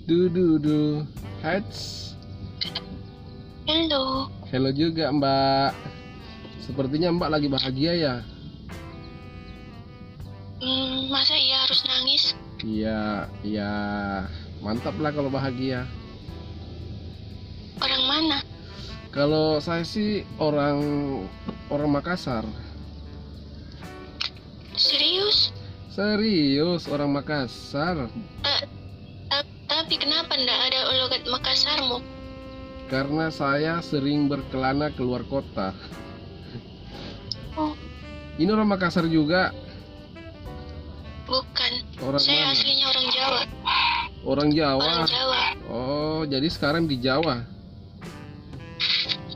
Du. Hats. Halo. Hello juga Mbak. Sepertinya Mbak lagi bahagia ya? Masa iya harus nangis? Iya, mantap lah kalau bahagia. Orang mana? Kalau saya sih orang Makassar. Serius? Orang Makassar. Tapi kenapa ndak ada logat Makassarmu? Karena saya sering berkelana keluar kota. Oh, Ini orang Makassar juga. bukan. Orang Saya mana? aslinya orang Jawa. Orang Jawa. Orang Jawa. Oh, jadi sekarang di Jawa.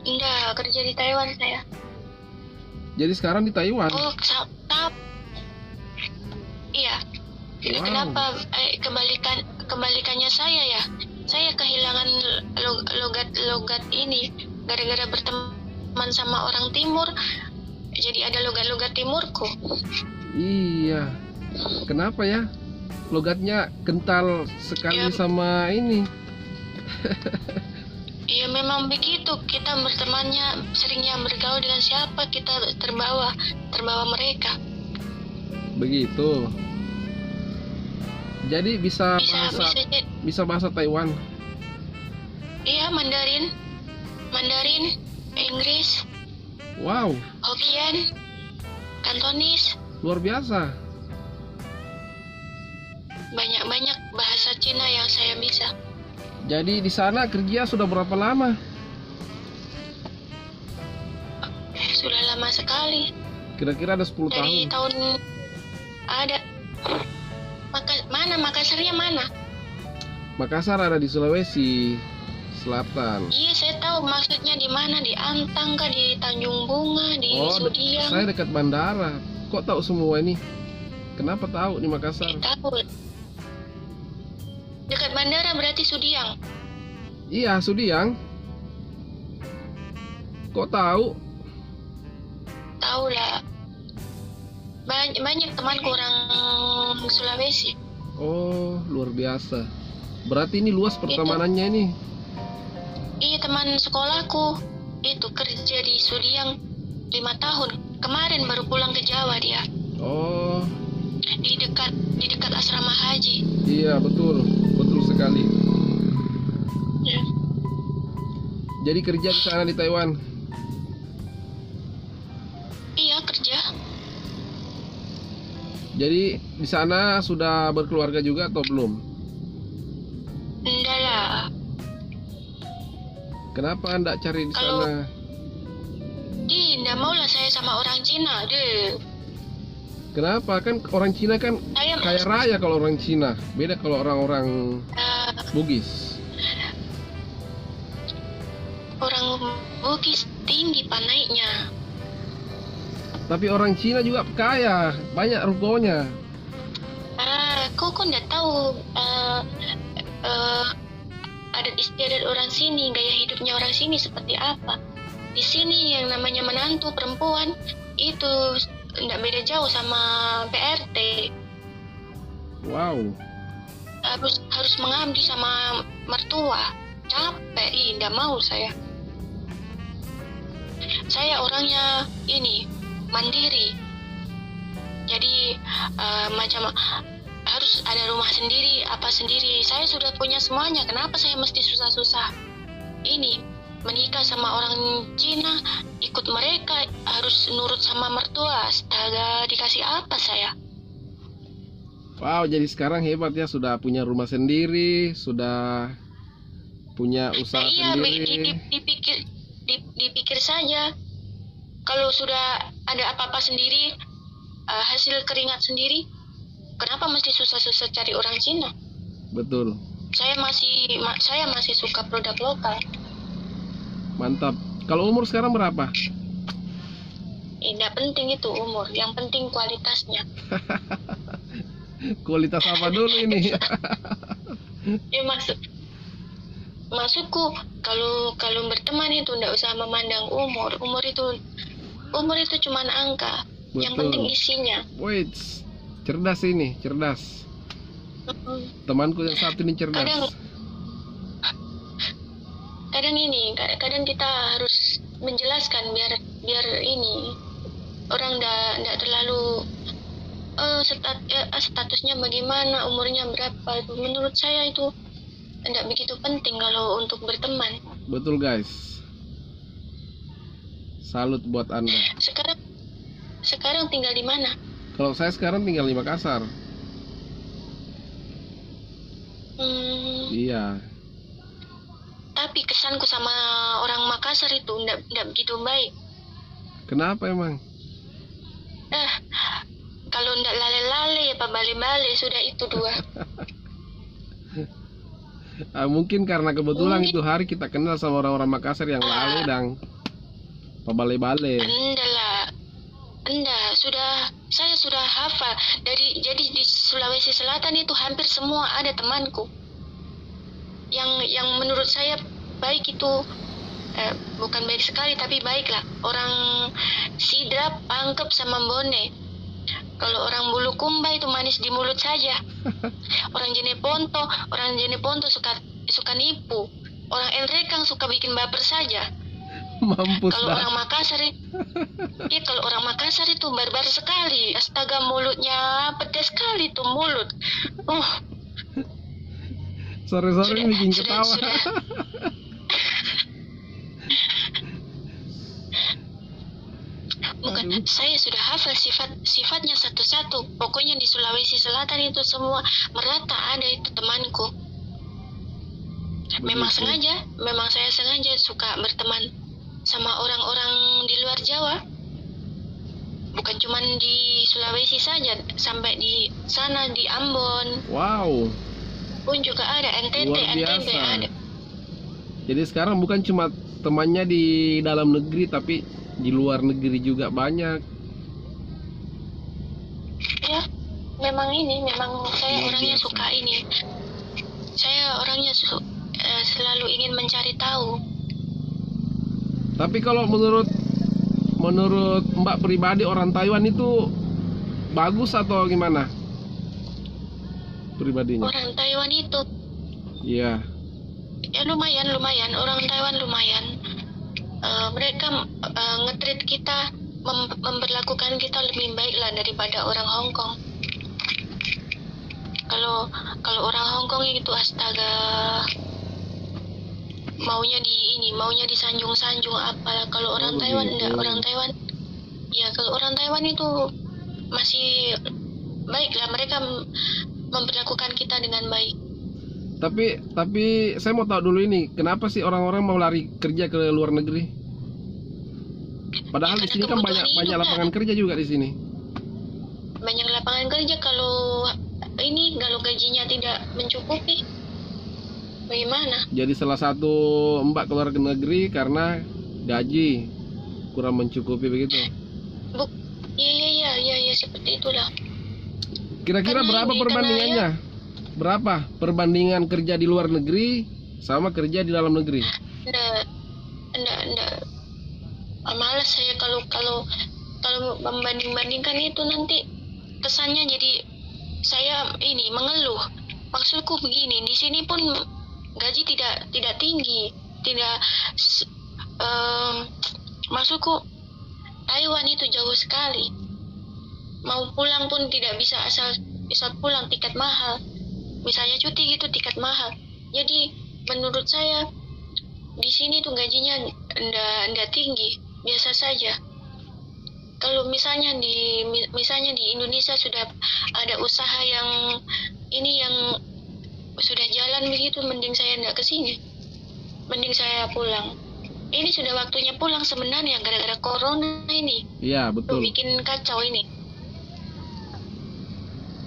Enggak, kerja di Taiwan saya. Jadi sekarang di Taiwan. Oh, iya. Wow. Kenapa kebalikannya saya ya? Saya kehilangan logat ini gara-gara berteman sama orang timur. Jadi ada logat-logat timurku. Iya. Kenapa ya? Logatnya kental sekali Ya. sama ini. Ya memang begitu, kita bertemannya seringnya bergaul dengan siapa kita terbawa mereka. Begitu. Jadi bisa bahasa Taiwan. Iya, Mandarin, Inggris, Wow, Hokkien, Kantonis, luar biasa. banyak bahasa Cina yang saya bisa. Jadi di sana kerja sudah berapa lama? Sudah lama sekali. Kira-kira ada 10 Dari tahun. tahun ada. Makassarnya mana? Makassar ada di Sulawesi Selatan. Iya, saya tahu maksudnya di mana, di Antang kah, di Tanjung Bunga, di Oh, Sudiang. saya dekat bandara. Kok tahu semua ini? Kenapa tahu di Makassar? Tahu. Dekat bandara berarti Sudiang. Iya, Sudiang. Kok tahu? Tahu lah. Banyak temanku orang Sulawesi. Oh, luar biasa. Berarti ini luas pertemanannya ini. Iya, teman sekolahku itu kerja di Sudiang 5 tahun. Kemarin baru pulang ke Jawa dia. Oh, Di dekat asrama haji. iya betul sekali. Ya. Jadi kerja di sana di Taiwan. Iya, kerja. Jadi di sana sudah berkeluarga juga atau belum? Enggak lah. Kenapa Anda cari di Kalau- sana? Enggak mau lah saya sama orang Cina. Kenapa? Kan orang Cina kan Saya kaya raya kalau orang Cina. Beda kalau orang-orang Bugis. orang Bugis tinggi naiknya. Tapi orang Cina juga kaya, banyak rukonya. Kok enggak tahu adat istiadat orang sini, gaya hidupnya orang sini seperti apa? Di sini yang namanya menantu perempuan itu enggak beda jauh sama PRT. Wow. Harus mengabdi sama mertua. Capek, enggak mau saya. Saya orangnya ini mandiri. Jadi macam harus ada rumah sendiri, apa sendiri. Saya sudah punya semuanya. Kenapa saya mesti susah-susah? Ini menikah sama orang Cina, ikut mereka harus nurut sama mertua. Astaga, dikasih apa saya? Wow, jadi sekarang hebat ya, sudah punya rumah sendiri, sudah punya usaha Iya, sendiri. dipikir saja. Kalau sudah ada apa-apa sendiri, hasil keringat sendiri, kenapa mesti susah-susah cari orang Cina? Betul. Saya masih suka produk lokal. Mantap. Kalau umur sekarang berapa? Tidak penting itu umur, yang penting kualitasnya. Kualitas apa dulu ini? Ya maksudku kalau berteman itu tidak usah memandang umur. Umur itu cuma angka. Betul. Yang penting isinya. Wait, cerdas ini, cerdas. Temanku yang satu ini cerdas. kadang ini, kadang kita harus menjelaskan biar ini orang ndak terlalu statusnya bagaimana, umurnya berapa. Menurut saya itu tidak begitu penting kalau untuk berteman. Betul guys. Salut buat Anda. Sekarang tinggal di mana? Kalau saya sekarang tinggal di Makassar. Iya. Tapi kesanku sama orang Makassar itu tidak begitu baik. Kenapa emang? Kalau ndak lale-lale apa bale-bale sudah itu dua. Mungkin karena kebetulan itu hari kita kenal sama orang-orang Makassar yang lale dan pabale-bale. Enggak, saya sudah hafal jadi di Sulawesi Selatan itu hampir semua ada temanku. Yang menurut saya baik itu bukan baik sekali tapi baiklah. Orang Sidrap, Pangkep sama Bone. Kalau orang Bulukumba itu manis di mulut saja. Orang Jeneponto suka nipu. Orang Elrekang suka bikin baper saja. Mampus kalau dah. Kalau orang Makassar itu barbar sekali. Astaga, mulutnya pedas sekali tuh mulut. Sore-sore bikin ketawa. Bukan, saya sudah hafal sifatnya satu-satu. Pokoknya di Sulawesi Selatan itu semua merata ada itu temanku. Memang saya sengaja suka berteman sama orang-orang di luar Jawa. Bukan cuma di Sulawesi saja, sampai di sana di Ambon. Wow. Pun juga ada NTT ada. Jadi sekarang bukan cuma temannya di dalam negeri tapi di luar negeri juga banyak. Ya, memang saya orangnya suka ini. Saya orangnya selalu ingin mencari tahu. Tapi kalau menurut Mbak pribadi orang Taiwan itu bagus atau gimana? Pribadinya. Orang Taiwan itu. Iya. Ya lumayan. Orang Taiwan lumayan. Mereka nge-treat kita, memperlakukan kita lebih baik lah daripada orang Hong Kong. Kalau orang Hong Kong itu astaga, maunya disanjung-sanjung apalah. Kalau orang Taiwan enggak, kalau orang Taiwan itu masih baik lah, mereka memperlakukan kita dengan baik. Tapi saya mau tahu dulu ini, kenapa sih orang-orang mau lari kerja ke luar negeri? Padahal di sini kan banyak lapangan kerja juga di sini. Banyak lapangan kerja, kalau gajinya tidak mencukupi, bagaimana? Jadi salah satu Mbak keluar ke negeri karena gaji kurang mencukupi begitu. Iya, seperti itulah. Kira-kira berapa perbandingannya? Berapa perbandingan kerja di luar negeri sama kerja di dalam negeri? Enggak. Malas saya kalau membanding-bandingkan itu, nanti kesannya jadi saya ini mengeluh. Maksudku begini, di sini pun gaji tidak tinggi, maksudku Taiwan itu jauh sekali. Mau pulang pun tidak bisa bisa pulang, tiket mahal. Misalnya cuti gitu, tiket mahal. Jadi menurut saya di sini tuh gajinya enggak tinggi, biasa saja. Kalau misalnya di Indonesia sudah ada usaha yang sudah jalan begitu, mending saya enggak ke sini. Mending saya pulang. Ini sudah waktunya pulang sebenarnya, gara-gara corona ini. Iya, betul. Bikin kacau ini.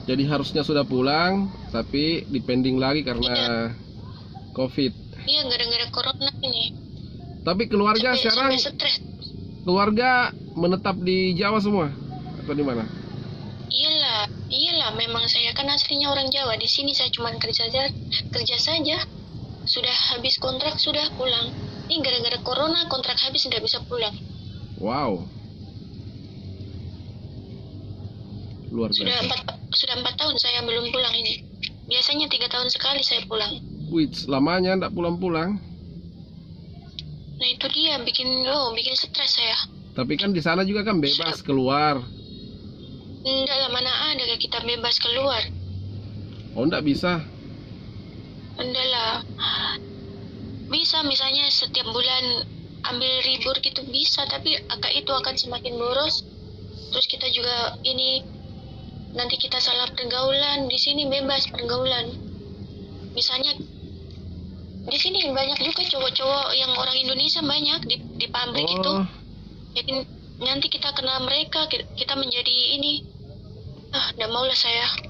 Jadi harusnya sudah pulang, tapi dipending lagi karena COVID. Iya, gara-gara corona ini. Tapi keluarga sekarang stres. Keluarga menetap di Jawa semua atau di mana? Iyalah, memang saya kan aslinya orang Jawa. Di sini saya cuma kerja saja. Sudah habis kontrak sudah pulang. Ini gara-gara corona kontrak habis tidak bisa pulang. Wow. Luar biasa. Sudah 4 tahun saya belum pulang ini. Biasanya 3 tahun sekali saya pulang. Wih, lamanya enggak pulang-pulang. Nah itu dia bikin stres saya. Tapi kan di sana juga kan bebas keluar. Enggak lah, mana ada kayak kita bebas keluar. Oh, enggak bisa. Enggak lah. Bisa misalnya setiap bulan ambil libur gitu bisa, tapi itu akan semakin boros. Terus kita juga ini nanti kita salah pergaulan. Di sini bebas pergaulan. Misalnya di sini banyak juga cowok-cowok yang orang Indonesia banyak di pabrik itu. Oh, Jadi nanti kita kena mereka, kita menjadi ini. Enggak maulah saya.